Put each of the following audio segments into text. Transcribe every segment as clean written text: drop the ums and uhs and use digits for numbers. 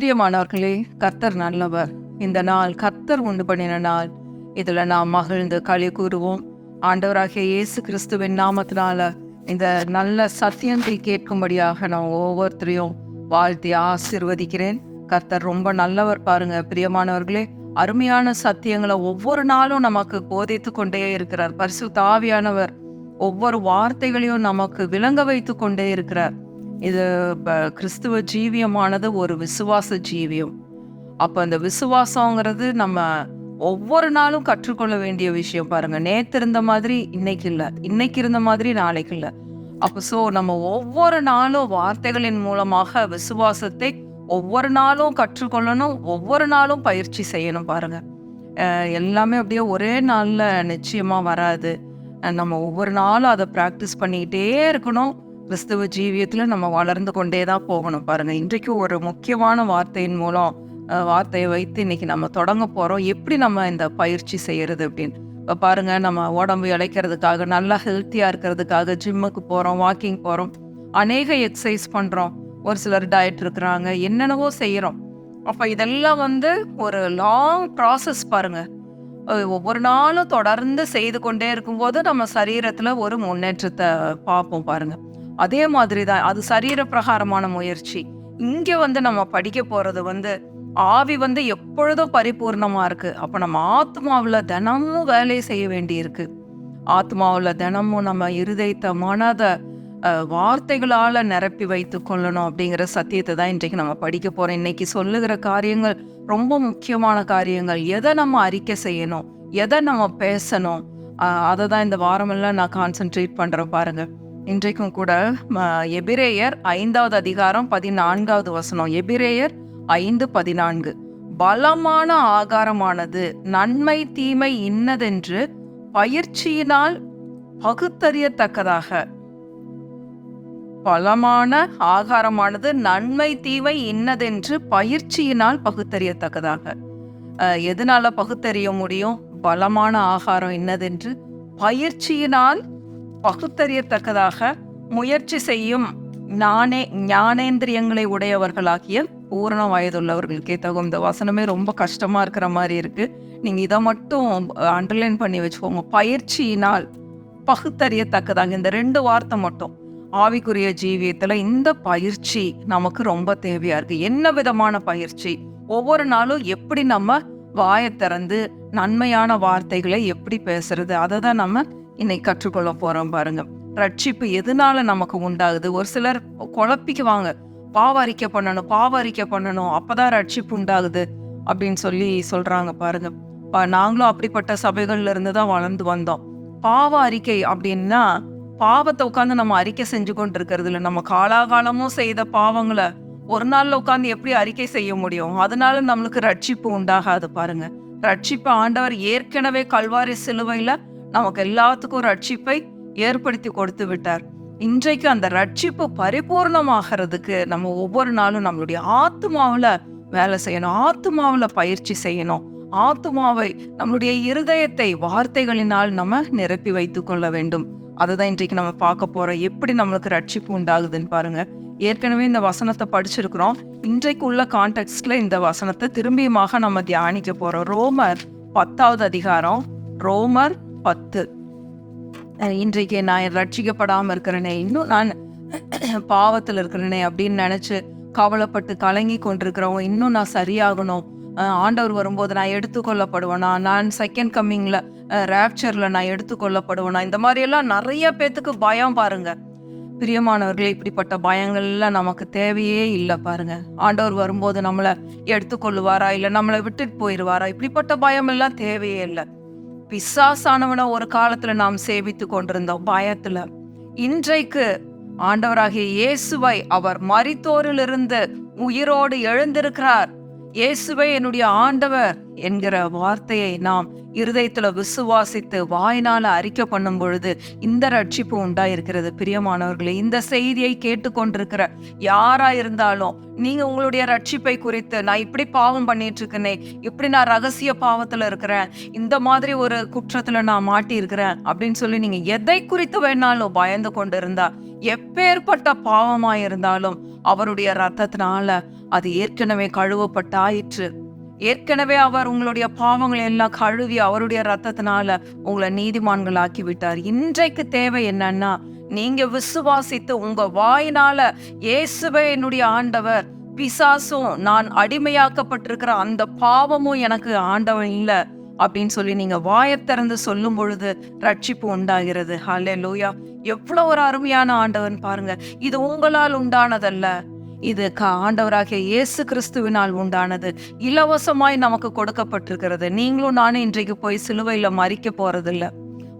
பிரியமானவர்களே, கர்த்தர் நல்லவர். இந்த நாள் கர்த்தர் உண்டு பண்ணின நாள். இதுல நாம் மகிழ்ந்து களி கூறுவோம். ஆண்டவராகிய இயேசு கிறிஸ்துவின் நாமத்தினால இந்த நல்ல சத்தியத்தை கேட்கும்படியாக நான் ஒவ்வொருத்தரையும் வாழ்த்தி ஆசீர்வதிக்கிறேன். கர்த்தர் ரொம்ப நல்லவர் பாருங்க. பிரியமானவர்களே, அருமையான சத்தியங்களை ஒவ்வொரு நாளும் நமக்கு போதித்து கொண்டே இருக்கிறார். பரிசுத்த ஆவியானவர் ஒவ்வொரு வார்த்தைகளையும் நமக்கு விளங்க வைத்து கொண்டே இருக்கிறார். இது கிறிஸ்துவ ஜீவியமானது ஒரு விசுவாச ஜீவியம். அப்போ அந்த விசுவாசங்கிறது நம்ம ஒவ்வொரு நாளும் கற்றுக்கொள்ள வேண்டிய விஷயம் பாருங்க. நேற்று இருந்த மாதிரி இன்னைக்கு இல்லை, இன்னைக்கு இருந்த மாதிரி நாளைக்கு இல்லை. அப்போ நம்ம ஒவ்வொரு நாளும் வார்த்தைகளின் மூலமாக விசுவாசத்தை ஒவ்வொரு நாளும் கற்றுக்கொள்ளணும், ஒவ்வொரு நாளும் பயிற்சி செய்யணும் பாருங்க. எல்லாமே அப்படியே ஒரே நாளில் நிச்சயமாக வராது. நம்ம ஒவ்வொரு நாளும் அதை ப்ராக்டிஸ் பண்ணிக்கிட்டே இருக்கணும். கிறிஸ்துவ ஜீவியத்தில் நம்ம வளர்ந்து கொண்டே தான் போகணும் பாருங்க. இன்றைக்கு ஒரு முக்கியமான வார்த்தையின் மூலம் வார்த்தையை வைத்து இன்னைக்கு நம்ம தொடங்க போகிறோம். எப்படி நம்ம இந்த பயிற்சி செய்யறது அப்படின்னு. இப்போ பாருங்க, நம்ம உடம்பு இளைக்கிறதுக்காக, நல்லா ஹெல்த்தியாக இருக்கிறதுக்காக ஜிம்முக்கு போகிறோம், வாக்கிங் போகிறோம், அநேக எக்ஸசைஸ் பண்ணுறோம், ஒரு சிலர் டயட் இருக்கிறாங்க, என்னென்னவோ செய்கிறோம். அப்போ இதெல்லாம் ஒரு லாங் ப்ராசஸ் பாருங்க. ஒவ்வொரு நாளும் தொடர்ந்து செய்து கொண்டே இருக்கும்போது நம்ம சரீரத்தில் ஒரு முன்னேற்றத்தை பார்ப்போம் பாருங்க. அதே மாதிரி தான் அது சரீர பிரகாரமான முயற்சி. இங்கே நம்ம படிக்க போகிறது ஆவி எப்பொழுதும் பரிபூர்ணமாக இருக்குது. அப்போ நம்ம ஆத்மாவில் தினமும் வேலையை செய்ய வேண்டி இருக்கு. ஆத்மாவில் தினமும் நம்ம இருதயத்தை, மனதை வார்த்தைகளால் நிரப்பி வைத்து கொள்ளணும் அப்படிங்கிற சத்தியத்தை தான் இன்றைக்கு நம்ம படிக்க போகிறோம். இன்னைக்கு சொல்லுகிற காரியங்கள் ரொம்ப முக்கியமான காரியங்கள். எதை நம்ம அறிக்கை செய்யணும், எதை நம்ம பேசணும், அதை தான் இந்த வாரமெல்லாம் நான் கான்சென்ட்ரேட் பண்ணுறேன் பாருங்க. இன்றைக்கும் கூட எபிரேயர் 5வது அதிகாரம் 14வது வசனம். எபிரேயர் 5:14. பலமான ஆகாரமானது நன்மை தீமை இன்னதென்று பயிற்சியினால் பகுத்தறியத்தக்கதாக. பலமான ஆகாரமானது நன்மை தீமை இன்னதென்று பயிற்சியினால் பகுத்தறியத்தக்கதாக. எதனால பகுத்தறிய முடியும்? பலமான ஆகாரம் இன்னதென்று பயிற்சியினால் பகுத்தறியத்தக்கதாக முயற்சி செய்யும் ஞானேந்திரியங்களை உடையவர்களாகிய பூரண வயதுள்ளவர்களுக்கே தகும். இந்த வசனமே ரொம்ப கஷ்டமா இருக்கிற மாதிரி இருக்கு. நீங்க இதை மட்டும் அண்டர்லைன் பண்ணி வச்சுக்கோங்க. பயிற்சியினால் பகுத்தறியத்தக்கதாக. இந்த 2 வார்த்தை மட்டும். ஆவிக்குரிய ஜீவியத்துல இந்த பயிற்சி நமக்கு ரொம்ப தேவையா இருக்கு. என்ன விதமான பயிற்சி? ஒவ்வொரு நாளும் எப்படி நம்ம வாயை திறந்து நன்மையான வார்த்தைகளை எப்படி பேசுறது, அதை தான் நம்ம இன்னைக்கு கற்றுக்கொள்ள போறோம் பாருங்க. ரட்சிப்பு எதனால நமக்கு உண்டாகுது? ஒரு சிலர் குழப்பிக்குவாங்க. பாவ அறிக்கை பண்ணணும் அப்பதான் ரட்சிப்பு உண்டாகுது அப்படின்னு சொல்றாங்க பாருங்க. நாங்களும் அப்படிப்பட்ட சபைகள்ல இருந்து தான் வளர்ந்து வந்தோம். பாவ அறிக்கை அப்படின்னா பாவத்தை உட்காந்து நம்ம அறிக்கை செஞ்சு கொண்டு இருக்கிறது இல்லை. நம்ம காலாகாலமும் செய்த பாவங்களை ஒரு நாள்ல உட்காந்து எப்படி அறிக்கை செய்ய முடியும்? அதனால நம்மளுக்கு ரட்சிப்பு உண்டாகாது பாருங்க. ரட்சிப்பு ஆண்டவர் ஏற்கனவே கல்வாரி சிலுவையில நமக்கு எல்லாத்துக்கும் ரட்சிப்பை ஏற்படுத்தி கொடுத்து விட்டார். இன்றைக்கு அந்த ரட்சிப்பு பரிபூர்ணமாகிறதுக்கு நம்ம ஒவ்வொரு நாளும் நம்மளுடைய ஆத்மாவில் வேலை செய்யணும், ஆத்மாவில் பயிற்சி செய்யணும். ஆத்மாவை, நம்மளுடைய இருதயத்தை வார்த்தைகளினால் நம்ம நிரப்பி வைத்து கொள்ள வேண்டும். அதுதான் இன்றைக்கு நம்ம பார்க்க போறோம். எப்படி நம்மளுக்கு ரட்சிப்பு உண்டாகுதுன்னு பாருங்க. ஏற்கனவே இந்த வசனத்தை படிச்சிருக்கிறோம். இன்றைக்கு உள்ள கான்டெக்ஸ்ட்ல இந்த வசனத்தை திரும்பியுமாக நம்ம தியானிக்க போறோம். ரோமர் 10வது அதிகாரம், ரோமர் 10. இன்றைக்கு நான் ரட்சிக்கப்படாம இருக்கிறேனே, இன்னும் நான் பாவத்தில் இருக்கிறேனே அப்படின்னு நினைச்சு கவலைப்பட்டு கலங்கி கொண்டிருக்கிறவங்க, இன்னும் நான் சரியாகணும், ஆண்டவர் வரும்போது நான் எடுத்துக்கொள்ளப்படுவேனா, நான் செகண்ட் கம்மிங்ல ராப்சர்ல நான் எடுத்துக்கொள்ளப்படுவேனா, இந்த மாதிரி எல்லாம் நிறைய பேத்துக்கு பயம் பாருங்க. பிரியமானவர்களே, இப்படிப்பட்ட பயங்கள்லாம் நமக்கு தேவையே இல்லை பாருங்க. ஆண்டவர் வரும்போது நம்மளை எடுத்துக்கொள்ளுவாரா, இல்லை நம்மளை விட்டுட்டு போயிடுவாரா, இப்படிப்பட்ட பயம் எல்லாம் தேவையே இல்லை. பிசாசானவனை ஒரு காலத்துல நாம் சேவித்து கொண்டிருந்தோம் பயத்துல. இன்றைக்கு ஆண்டவராகிய இயேசுவை, அவர் மரித்தோரிலிருந்து உயிரோடு எழுந்திருக்கிறார், இயேசுவை என்னுடைய ஆண்டவர் என்கிற வார்த்தையை நாம் இருதயத்துல விசுவாசித்து வாயினால அறிக்கை பண்ணும் பொழுது இந்த ரட்சிப்பு உண்டாயிருக்கிறது. பிரியமானவர்களே, இந்த செய்தியை கேட்டுக்கொண்டிருக்கிற யாரா இருந்தாலும் நீங்க உங்களுடைய ரட்சிப்பை குறித்து, நான் இப்படி பாவம் பண்ணிட்டு இருக்கேனே, இப்படி நான் ரகசிய பாவத்துல இருக்கிறேன், இந்த மாதிரி ஒரு குற்றத்துல நான் மாட்டி இருக்கிறேன் அப்படின்னு சொல்லி நீங்க எதை குறித்து வேணாலும் பயந்து கொண்டு இருந்தா, எப்பேற்பட்ட பாவமா இருந்தாலும் அவருடைய ரத்தத்தினால அது ஏற்கனவே கழுவப்பட்டாயிற்று. ஏற்கனவே அவர் உங்களுடைய பாவங்களை எல்லாம் கழுவி அவருடைய ரத்தத்தினால உங்களை நீதிமான்களாக்கி விட்டார். இன்றைக்கு தேவை என்னன்னா, நீங்க விசுவாசித்து உங்க வாயினால இயேசுவே என்னுடைய ஆண்டவர், பிசாசும் நான் அடிமையாக்கப்பட்டிருக்கிற அந்த பாவமும் எனக்கு ஆண்டவன் இல்ல அப்படின்னு சொல்லி நீங்க வாயைத் திறந்து சொல்லும் பொழுது ரட்சிப்பு உண்டாகிறது. ஹல்லேலூயா! எவ்வளவு ஒரு அருமையான ஆண்டவன் பாருங்க. இது உங்களால் உண்டானதல்ல, இது ஆண்டவராகிய இயேசு கிறிஸ்துவினால் உண்டானது. இலவசமாய் நமக்கு கொடுக்கப்பட்டிருக்கிறது. நீங்களும் நானும் இன்றைக்கு போய் சிலுவையில மரிக்க போறதில்ல.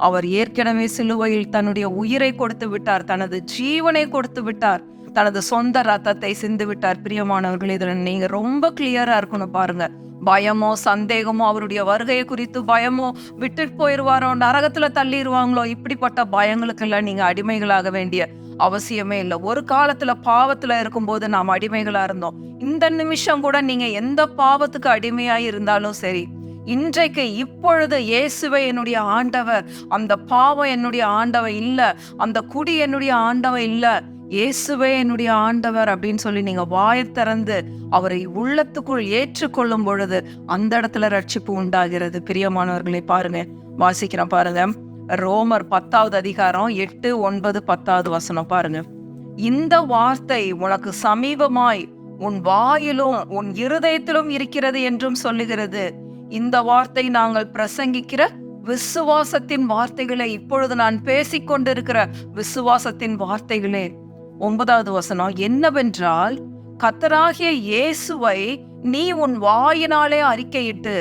அவர் ஏற்கனவே சிலுவையில் தன்னுடைய உயிரை கொடுத்து விட்டார், தனது ஜீவனை கொடுத்து விட்டார், தனது சொந்த ரத்தத்தை சிந்து விட்டார். பிரியமானவர்கள், இதுல நீங்க ரொம்ப கிளியரா இருக்கணும் பாருங்க. பயமோ சந்தேகமோ, அவருடைய வருகையை குறித்து பயமோ, விட்டுட்டு போயிருவாரோ, நரகத்துல தள்ளிடுவாங்களோ, இப்படிப்பட்ட பயங்களுக்கெல்லாம் நீங்க அடிமைகளாக வேண்டிய அவசியமே இல்லை. ஒரு காலத்துல பாவத்துல இருக்கும்போது நாம் அடிமைகளா இருந்தோம். இந்த நிமிஷம் கூட நீங்க எந்த பாவத்துக்கு அடிமையாய் இருந்தாலும் சரி, இன்றைக்கு இப்பொழுது இயேசுவே என்னுடைய ஆண்டவர், அந்த பாவம் என்னுடைய ஆண்டவர் இல்ல, அந்த குடி என்னுடைய ஆண்டவர் இல்ல, இயேசுவே என்னுடைய ஆண்டவர் அப்படின்னு சொல்லி நீங்க வாயை திறந்து அவரை உள்ளத்துக்குள் ஏற்றுக்கொள்ளும் பொழுது அந்த இடத்துல ரட்சிப்பு உண்டாகிறது. பிரியமானவர்களை பாருங்க, வாசிக்கிறேன் பாருங்க. ரோமர் 10வது அதிகாரம் 8, 9, 10வது வசனம் பாருங்க. இந்த வார்த்தை உனக்கு சமீபமாய் உன் வாயிலும் உன் இருதயத்திலும் இருக்கிறது என்றும் சொல்லுகிறது. இந்த வார்த்தை நாங்கள் பிரசங்கிக்கிற விசுவாசத்தின் வார்த்தைகளே, இப்பொழுது நான் பேசிக்கொண்டிருக்கிற விசுவாசத்தின் வார்த்தைகளே. 9வது வசனம், என்னவென்றால் கர்த்தராகிய இயேசுவை நீ உன் வாயினாலே அறிக்கையிட்டு.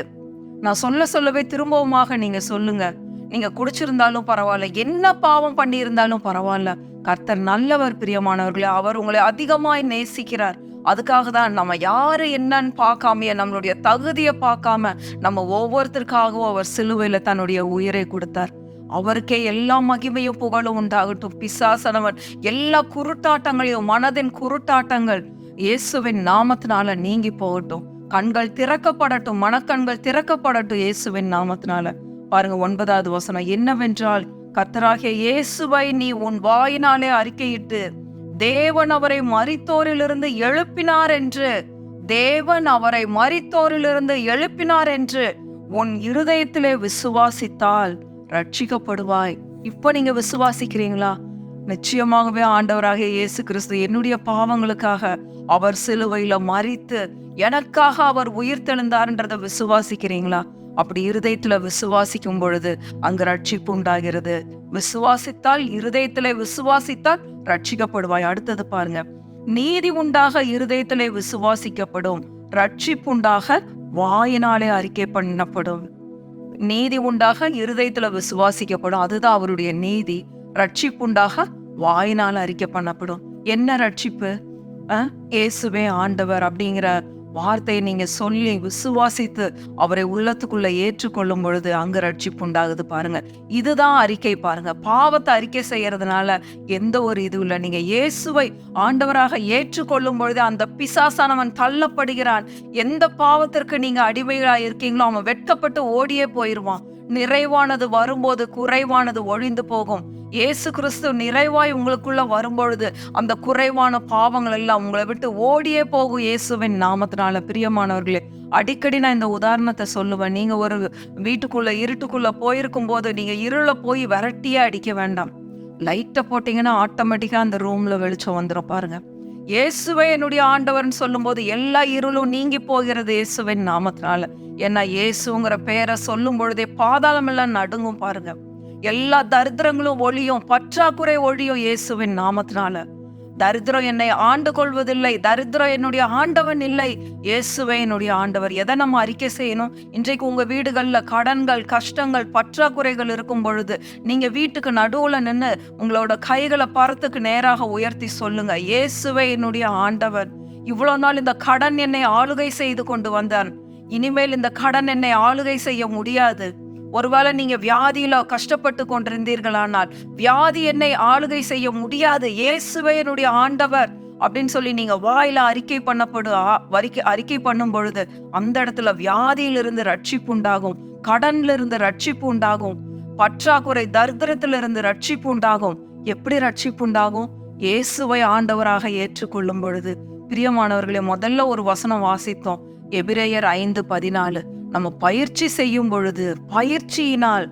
நான் சொல்லவே திரும்பவுமாக நீங்க சொல்லுங்க. நீங்க குடிச்சிருந்தாலும் பரவாயில்ல, என்ன பாவம் பண்ணி இருந்தாலும் பரவாயில்ல, கர்த்தர் நல்லவர். பிரியமானவர்களே, அவர் உங்களை அதிகமாய் நேசிக்கிறார். அதுக்காக தான் நம்ம யாரு என்னன்னு பார்க்காம, நம்மளுடைய தகுதியை பார்க்காம, நம்ம ஒவ்வொருத்தருக்காகவும் அவர் சிலுவையில தன்னுடைய உயிரை கொடுத்தார். அவருக்கே எல்லா மகிமையும் புகழும் உண்டாகட்டும். பிசாசனவன் எல்லா குருட்டாட்டங்களையும், மனதின் குருட்டாட்டங்கள் இயேசுவின் நாமத்தினால நீங்கி போகட்டும். கண்கள் திறக்கப்படட்டும், மனக்கண்கள் திறக்கப்படட்டும் இயேசுவின் நாமத்தினால. பாருங்க 9வது வசனம், என்னவென்றால் கர்த்தராகிய இயேசுவை நீ உன் வாயினாலே அறிக்கையிட்டு தேவன் அவரை மரித்தோரிலிருந்து எழுப்பினார் என்று, தேவன் அவரை மரித்தோரிலிருந்து எழுப்பினார் என்று உன் இருதயத்திலே விசுவாசித்தால் ரட்சிக்கப்படுவாய். இப்ப நீங்க விசுவாசிக்கிறீங்களா? நிச்சயமாகவே ஆண்டவராகிய இயேசு கிறிஸ்து என்னுடைய பாவங்களுக்காக அவர் சிலுவையில மரித்து எனக்காக அவர் உயிர்த்தெழுந்தார்ன்றதை விசுவாசிக்கிறீங்களா? அப்படி இருதயத்துல விசுவாசிக்கும் பொழுது அங்கு ரட்சிப்பு உண்டாகிறது. விசுவாசித்தால், இருதயத்திலே விசுவாசித்தால் ரட்சிக்கப்படுவாய். அடுத்தது பாருங்க, நீதி உண்டாக இருதயத்திலே விசுவாசிக்கப்படும், ரட்சிப்பு உண்டாக வாயினாலே அறிக்கை பண்ணப்படும். நீதி உண்டாக இருதயத்துல விசுவாசிக்கப்படும், அதுதான் அவருடைய நீதி. ரட்சிப்பு உண்டாக வாயினால அறிக்கை பண்ணப்படும். என்ன ரட்சிப்பு? இயேசுவே ஆண்டவர் அப்படிங்கிற வார்த்தையை நீங்க சொல்லி விசுவாசித்து அவரை உள்ளத்துக்குள்ள ஏற்றுக்கொள்ளும் பொழுது அங்கு ரட்சிப்பு உண்டாகுது. பாருங்க, இதுதான் அறிக்கை. பாருங்க, பாவத்தை அறிக்கை செய்யறதுனால எந்த ஒரு இது இல்லை. நீங்க இயேசுவை ஆண்டவராக ஏற்றுக்கொள்ளும் பொழுது அந்த பிசாசானவன் தள்ளப்படுகிறான். எந்த பாவத்திற்கு நீங்க அடிமைகளாக இருக்கீங்களோ அவன் வெட்கப்பட்டு ஓடியே போயிருவான். நிறைவானது வரும்போது குறைவானது ஒழிந்து போகும். இயேசு கிறிஸ்து நிறைவாய் உங்களுக்குள்ள வரும்பொழுது அந்த குறைவான பாவங்கள் எல்லாம் உங்களை விட்டு ஓடியே போகும் இயேசுவின் நாமத்தினால. பிரியமானவர்களே, அடிக்கடி நான் இந்த உதாரணத்தை சொல்லுவேன். நீங்க ஒரு வீட்டுக்குள்ள இருட்டுக்குள்ள போயிருக்கும் போது நீங்க இருள போய் விரட்டியே அடிக்க வேண்டாம். லைட்டை போட்டீங்கன்னா ஆட்டோமேட்டிக்கா அந்த ரூம்ல வெளிச்சம் வந்துடும். பாருங்க, இயேசுவே என்னுடைய ஆண்டவர்னு சொல்லும் போது எல்லா இருளும் நீங்கி போகிறது இயேசுவின் நாமத்தினால. ஏன்னா இயேசுங்கிற பெயரை சொல்லும் பொழுதே பாதாளம் எல்லாம் நடுங்கும். பாருங்க, எல்லா தரித்திரங்களும் ஒழியும், பற்றாக்குறை ஒழியும் இயேசுவின் நாமத்தினால. தரித்திரம் என்னை ஆண்டு கொள்வதில்லை, தரித்திரம் என்னுடைய ஆண்டவன் இல்லை, இயேசுவே என்னுடைய ஆண்டவர். எதை நம்ம அறிக்கை செய்யணும்? இன்றைக்கு உங்க வீடுகள்ல கடன்கள், கஷ்டங்கள், பற்றாக்குறைகள் இருக்கும் பொழுது நீங்க வீட்டுக்கு நடுவுல நின்று உங்களோட கைகளை பரத்துக்கு நேராக உயர்த்தி சொல்லுங்க, இயேசுவே என்னுடைய ஆண்டவன். இவ்வளவு நாள் இந்த கடன் என்னை ஆளுகை செய்து கொண்டு வந்தான், இனிமேல் இந்த கடன் என்னை ஆளுகை செய்ய முடியாது. ஒருவேளை நீங்க வியாதியில கஷ்டப்பட்டு கொண்டிருந்தீர்களானால் வியாதி என்னை ஆளுகை செய்ய முடியாது, இயேசுவே என்னுடைய ஆண்டவர் அப்படின்னு சொல்லி நீங்க வாயில அறிக்கை பண்ணும் பொழுது அந்த இடத்துல வியாதியிலிருந்து ரட்சிப்பு உண்டாகும், கடன்ல இருந்து ரட்சிப்பு உண்டாகும், பற்றாக்குறை தரித்திரத்திலிருந்து ரட்சிப்பு உண்டாகும். எப்படி ரட்சிப்பு உண்டாகும்? இயேசுவை ஆண்டவராக ஏற்றுக்கொள்ளும் பொழுது. பிரியமானவர்களே, முதல்ல ஒரு வசனம் வாசித்தோம், எபிரேயர் 5:14. நம்ம பயிற்சி செய்யும் பொழுது, பயிற்சியினால்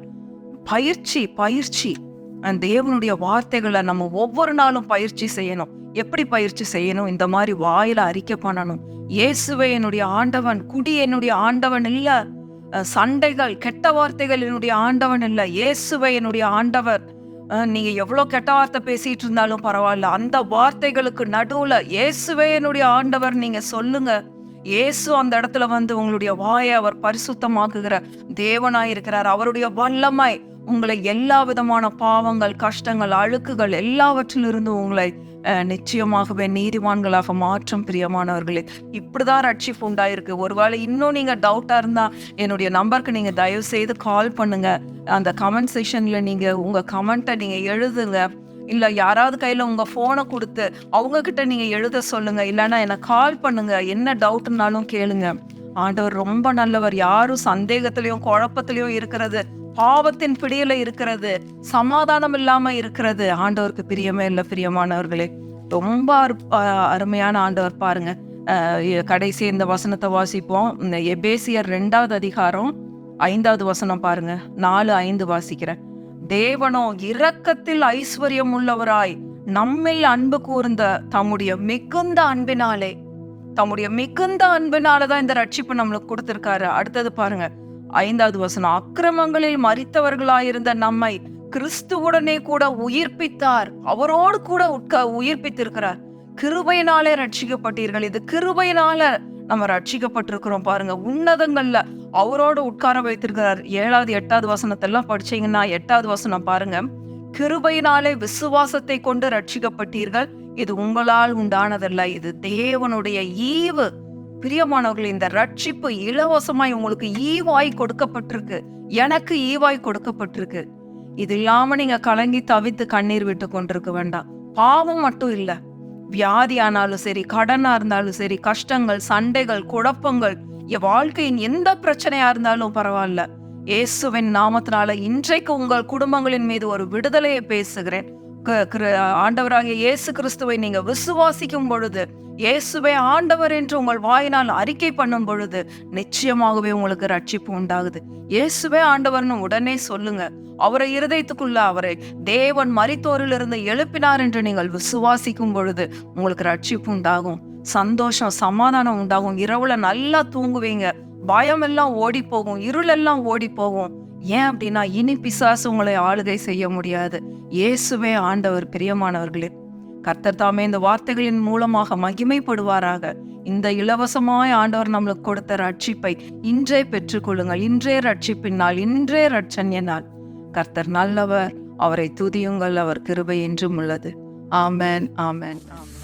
பயிற்சி தேவனுடைய வார்த்தைகளை நம்ம ஒவ்வொரு நாளும் பயிற்சி செய்யணும். எப்படி பயிற்சி செய்யணும்? இந்த மாதிரி வாயில அறிக்கை பண்ணணும். இயேசுவே என்னுடைய ஆண்டவன், குடி என்னுடைய ஆண்டவன் இல்ல, சண்டைகள் கெட்ட வார்த்தைகள் என்னுடைய ஆண்டவன் இல்ல, இயேசுவே என்னுடைய ஆண்டவர். நீங்க எவ்வளவு கெட்ட வார்த்தை பேசிட்டு இருந்தாலும் பரவாயில்ல, அந்த வார்த்தைகளுக்கு நடுவுல இயேசுவே என்னுடைய ஆண்டவர் நீங்க சொல்லுங்க. இயேசு அந்த இடத்துல வந்து உங்களுடைய வாயை அவர் பரிசுத்தமாக்குகிற தேவனாயிருக்கிறார். அவருடைய வல்லமை உங்களை எல்லா விதமான பாவங்கள், கஷ்டங்கள், அழுக்குகள் எல்லாவற்றிலிருந்து உங்களை நிச்சயமாகவே நீதிமான்களாக மாற்றும். பிரியமானவர்களே, இப்படிதான் ரட்சிப்பு உண்டாயிருக்கு. ஒருவேளை இன்னும் நீங்க டவுட்டா இருந்தா என்னுடைய நம்பருக்கு நீங்க தயவு செய்து கால் பண்ணுங்க. அந்த கமெண்ட் செக்ஷன்ல நீங்க உங்க கமெண்ட்டை நீங்க எழுதுங்க. இல்ல யாராவது கையில உங்க போனை கொடுத்து அவங்க கிட்ட நீங்க எழுத சொல்லுங்க. இல்லைன்னா எனக்கு கால் பண்ணுங்க. என்ன டவுட்னாலும் கேளுங்க. ஆண்டவர் ரொம்ப நல்லவர். யாரும் சந்தேகத்திலையும் குழப்பத்திலையும் இருக்கிறது, பாவத்தின் பிடியில இருக்கிறது, சமாதானம் இல்லாம இருக்கிறது ஆண்டவருக்கு பிரியமே இல்லை. பிரியமானவர்களே, ரொம்ப அருமையான ஆண்டவர் பாருங்க. கடைசி இந்த வசனத்தை வாசிப்போம். இந்த எபேசியர் 2வது அதிகாரம் 5வது வசனம் பாருங்க. 4-5 வாசிக்கிறேன். தேவனோ இரக்கத்தில் ஐஸ்வர்யம் உள்ளவராய் நம்மில் அன்பு கூர்ந்த தம்முடைய மிகுந்த அன்பினாலதான் இந்த ரட்சிப்பு நம்மளுக்கு கொடுத்திருக்காரு. அடுத்தது பாருங்க, 5வது வசனம். அக்கிரமங்களில் மரித்தவர்களாயிருந்த நம்மை கிறிஸ்துவுடனே கூட உயிர்ப்பித்தார். அவரோடு கூட உயிர்ப்பித்திருக்கிறார். கிருபையினாலே ரட்சிக்கப்பட்டீர்கள். இது கிருபையினால நம்ம ரட்சிக்கப்பட்டிருக்கிறோம். பாருங்க, உன்னதங்கள்ல அவரோடு உட்கார வைத்திருக்கிறார். 7வது 8வது வசனத்தெல்லாம் படிச்சீங்கன்னா 8வது வசனம் பாருங்க. கிருபையினாலே விசுவாசத்தை கொண்டு ரட்சிக்கப்பட்டீர்கள். இது உங்களால் உண்டானதல்ல, இது தேவனுடைய ஈவு. பிரியமானவர்கள், இந்த ரட்சிப்பு இலவசமாய் உங்களுக்கு ஈவாய் கொடுக்கப்பட்டிருக்கு. எனக்கு ஈவாய் கொடுக்கப்பட்டிருக்கு. இது இல்லாம நீங்க கலங்கி தவித்து கண்ணீர் விட்டு கொண்டிருக்க வேண்டாம். பாவம் மட்டும் இல்ல, வியாதி ஆனாலும் சரி, கடனா இருந்தாலும் சரி, கஷ்டங்கள், சண்டைகள், குழப்பங்கள், வாழ்க்கையின் எந்த பிரச்சனையா இருந்தாலும் பரவாயில்ல, இயேசுவின் நாமத்தினால இன்றைக்கு உங்கள் குடும்பங்களின் மீது ஒரு விடுதலையை பேசுகிறேன். ஆண்டவராகிய இயேசு கிறிஸ்துவை நீங்க விசுவாசிக்கும் பொழுது, இயேசுவே ஆண்டவர் என்று உங்கள் வாயினால் அறிக்கை பண்ணும் பொழுது நிச்சயமாகவே உங்களுக்கு ரட்சிப்பு உண்டாகுது. இயேசுவே ஆண்டவர்னு உடனே சொல்லுங்க. அவரை இருதயத்துக்குள்ள அவரை தேவன் மரித்தோரிலிருந்து எழுப்பினார் என்று நீங்கள் விசுவாசிக்கும் பொழுது உங்களுக்கு ரட்சிப்பு உண்டாகும். சந்தோஷம், சமாதானம் உண்டாகும். இரவுல நல்லா தூங்குவீங்க. பயம் எல்லாம் ஓடி போகும், இருள் எல்லாம் ஓடி போகும். ஏன் அப்படின்னா, இனி பிசாசு உங்களை ஆளுகை செய்ய முடியாது. இயேசுவே ஆண்டவர். பிரியமானவர்களே, கர்த்தர் தாமே இந்த வார்த்தைகளின் மூலமாக மகிமைப்படுவாராக. இந்த இலவசமாய் ஆண்டவர் நம்மளுக்கு கொடுத்த ரட்சிப்பை இன்றே பெற்றுக்கொள்ளுங்கள். இன்றே ரட்சிப்பின் நாள், இன்றே ரட்சண்ய நாள். கர்த்தர் நல்லவர், அவரை துதியுங்கள், அவர் கிருபை என்றும் உள்ளது. ஆமென், ஆமென், ஆமென்.